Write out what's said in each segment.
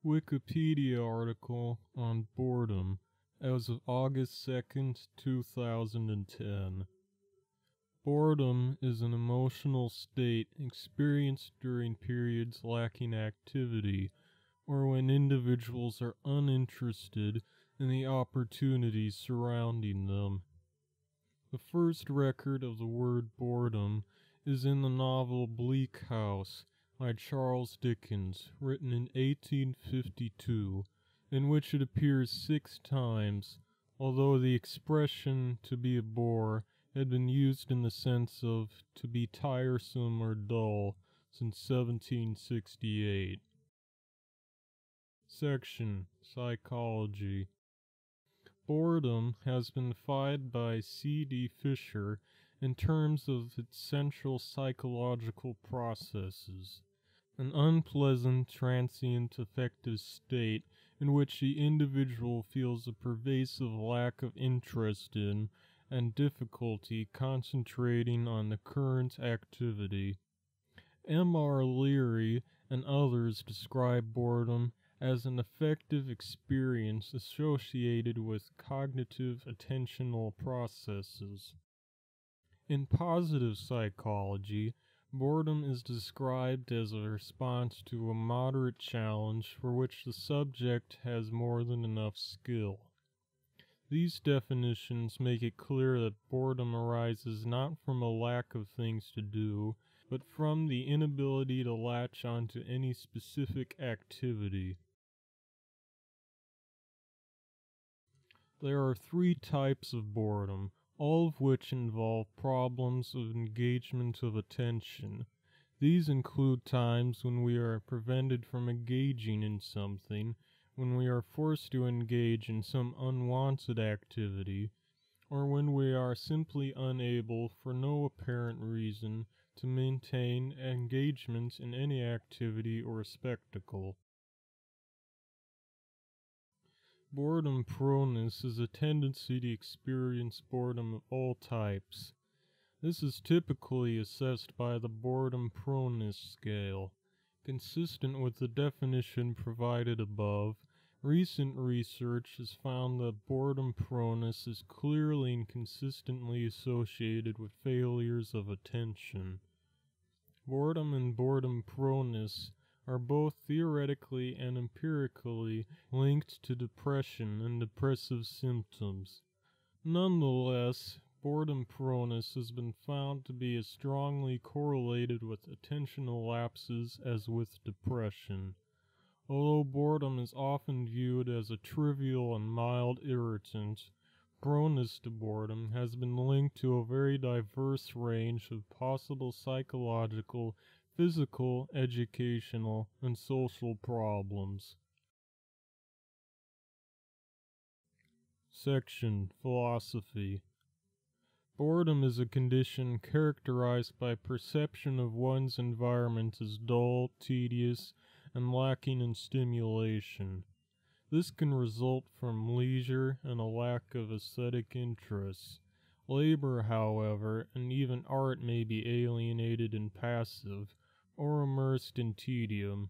Wikipedia article on boredom as of August 2nd, 2010. Boredom is an emotional state experienced during periods lacking activity or when individuals are uninterested in the opportunities surrounding them. The first record of the word boredom is in the novel Bleak House by Charles Dickens, written in 1852, in which it appears 6 times, although the expression to be a bore had been used in the sense of to be tiresome or dull since 1768. Section Psychology. Boredom has been defined by C.D. Fisher in terms of its central psychological processes, an unpleasant, transient, affective state in which the individual feels a pervasive lack of interest in and difficulty concentrating on the current activity. M.R. Leary and others describe boredom as an affective experience associated with cognitive attentional processes. In positive psychology, boredom is described as a response to a moderate challenge for which the subject has more than enough skill. These definitions make it clear that boredom arises not from a lack of things to do, but from the inability to latch onto any specific activity. There are 3 types of boredom, all of which involve problems of engagement of attention. These include times when we are prevented from engaging in something, when we are forced to engage in some unwanted activity, or when we are simply unable, for no apparent reason, to maintain engagement in any activity or spectacle. Boredom proneness is a tendency to experience boredom of all types. This is typically assessed by the boredom proneness scale. Consistent with the definition provided above, recent research has found that boredom proneness is clearly and consistently associated with failures of attention. Boredom and boredom proneness are both theoretically and empirically linked to depression and depressive symptoms. Nonetheless, boredom proneness has been found to be as strongly correlated with attentional lapses as with depression. Although boredom is often viewed as a trivial and mild irritant, proneness to boredom has been linked to a very diverse range of possible psychological, physical, educational, and social problems. Section Philosophy. Boredom is a condition characterized by perception of one's environment as dull, tedious, and lacking in stimulation. This can result from leisure and a lack of aesthetic interests. Labor, however, and even art may be alienated and passive, or immersed in tedium.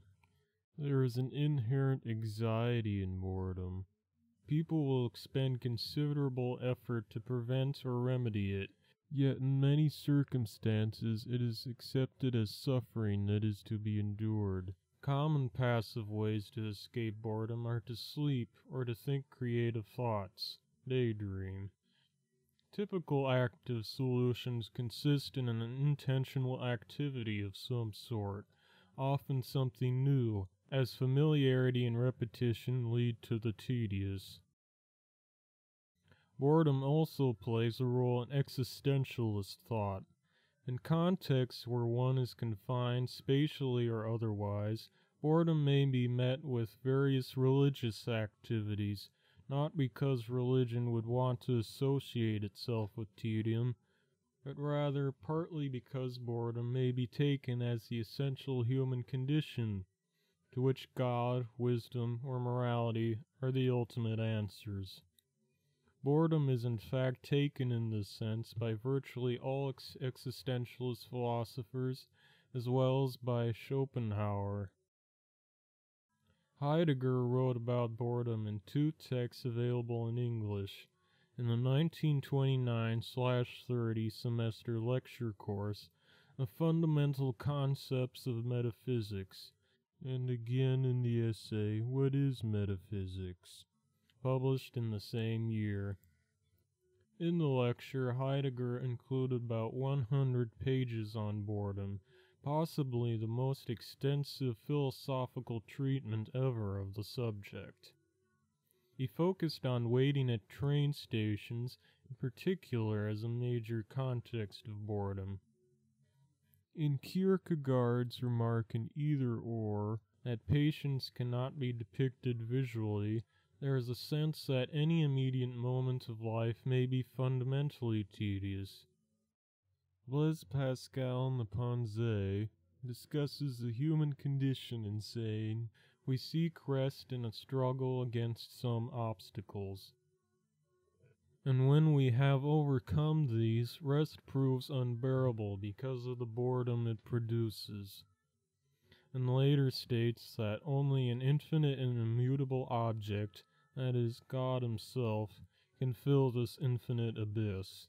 There is an inherent anxiety in boredom. People will expend considerable effort to prevent or remedy it, yet in many circumstances it is accepted as suffering that is to be endured. Common passive ways to escape boredom are to sleep or to think creative thoughts, daydream. Typical active solutions consist in an intentional activity of some sort, often something new, as familiarity and repetition lead to the tedious. Boredom also plays a role in existentialist thought. In contexts where one is confined spatially or otherwise, boredom may be met with various religious activities, not because religion would want to associate itself with tedium, but rather partly because boredom may be taken as the essential human condition, to which God, wisdom, or morality are the ultimate answers. Boredom is in fact taken in this sense by virtually all existentialist philosophers, as well as by Schopenhauer. Heidegger wrote about boredom in two texts available in English. In the 1929/30 semester lecture course, The Fundamental Concepts of Metaphysics, and again in the essay, What is Metaphysics?, published in the same year. In the lecture, Heidegger included about 100 pages on boredom, possibly the most extensive philosophical treatment ever of the subject. He focused on waiting at train stations, in particular as a major context of boredom. In Kierkegaard's remark in Either Or, that patience cannot be depicted visually, there is a sense that any immediate moment of life may be fundamentally tedious. Blaise Pascal Neponset discusses the human condition in saying, "We seek rest in a struggle against some obstacles. And when we have overcome these, rest proves unbearable because of the boredom it produces." And later states that only an infinite and immutable object, that is, God himself, can fill this infinite abyss.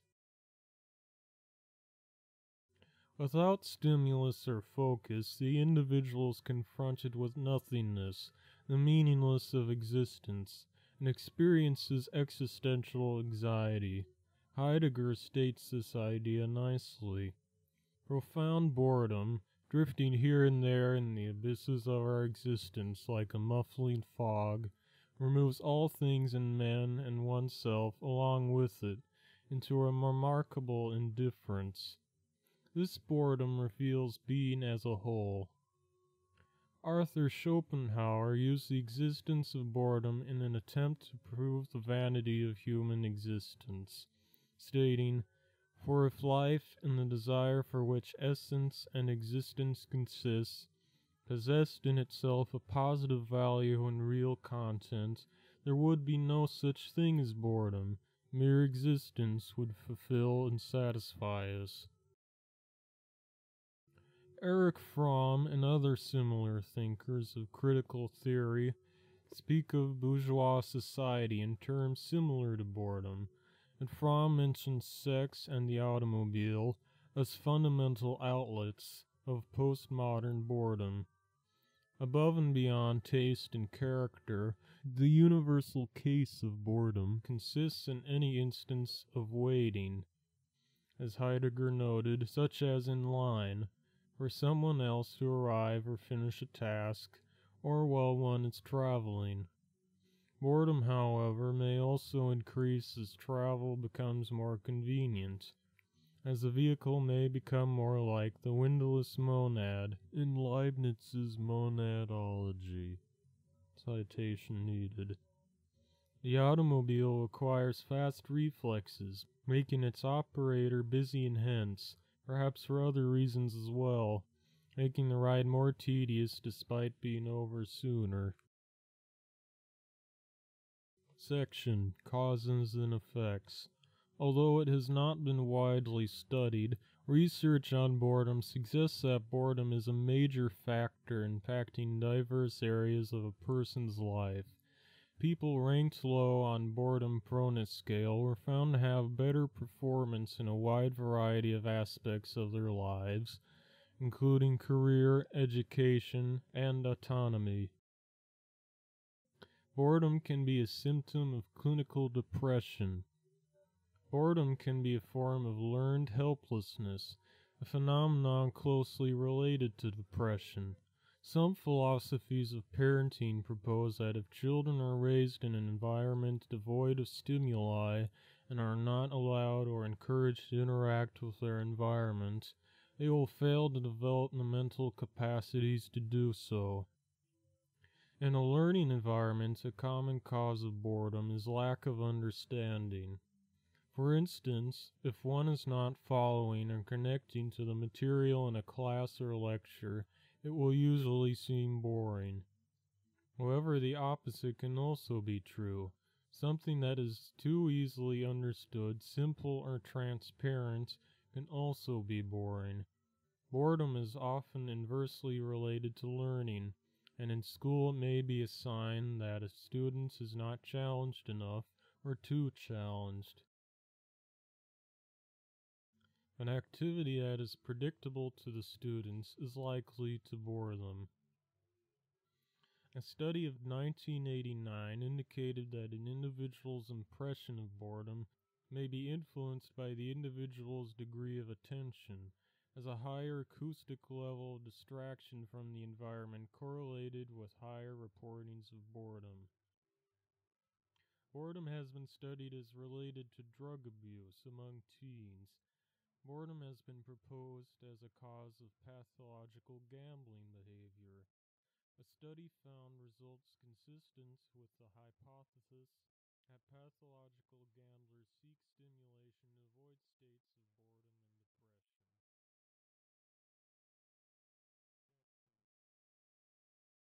Without stimulus or focus, the individual is confronted with nothingness, the meaningless of existence, and experiences existential anxiety. Heidegger states this idea nicely. Profound boredom, drifting here and there in the abysses of our existence like a muffling fog, removes all things and men and oneself along with it into a remarkable indifference. This boredom reveals being as a whole. Arthur Schopenhauer used the existence of boredom in an attempt to prove the vanity of human existence, stating, "For if life and the desire for which essence and existence consists, possessed in itself a positive value and real content, there would be no such thing as boredom. Mere existence would fulfill and satisfy us." Erich Fromm and other similar thinkers of critical theory speak of bourgeois society in terms similar to boredom, and Fromm mentions sex and the automobile as fundamental outlets of postmodern boredom. Above and beyond taste and character, the universal case of boredom consists in any instance of waiting, as Heidegger noted, such as in line, for someone else to arrive or finish a task, or while one is traveling. Boredom, however, may also increase as travel becomes more convenient, as the vehicle may become more like the windowless monad in Leibniz's monadology. Citation needed. The automobile requires fast reflexes, making its operator busy and hence, perhaps for other reasons as well, making the ride more tedious despite being over sooner. Section Causes and Effects. Although it has not been widely studied, research on boredom suggests that boredom is a major factor impacting diverse areas of a person's life. People ranked low on boredom proneness scale were found to have better performance in a wide variety of aspects of their lives, including career, education, and autonomy. Boredom can be a symptom of clinical depression. Boredom can be a form of learned helplessness, a phenomenon closely related to depression. Some philosophies of parenting propose that if children are raised in an environment devoid of stimuli and are not allowed or encouraged to interact with their environment, they will fail to develop the mental capacities to do so. In a learning environment, a common cause of boredom is lack of understanding. For instance, if one is not following or connecting to the material in a class or lecture, it will usually seem boring. However, the opposite can also be true. Something that is too easily understood, simple, or transparent can also be boring. Boredom is often inversely related to learning. And in school, it may be a sign that a student is not challenged enough or too challenged. An activity that is predictable to the students is likely to bore them. A study of 1989 indicated that an individual's impression of boredom may be influenced by the individual's degree of attention, as a higher acoustic level of distraction from the environment correlated with higher reportings of boredom. Boredom has been studied as related to drug abuse among teens. Boredom has been proposed as a cause of pathological gambling behavior. A study found results consistent with the hypothesis that pathological gamblers seek stimulation to avoid states of boredom.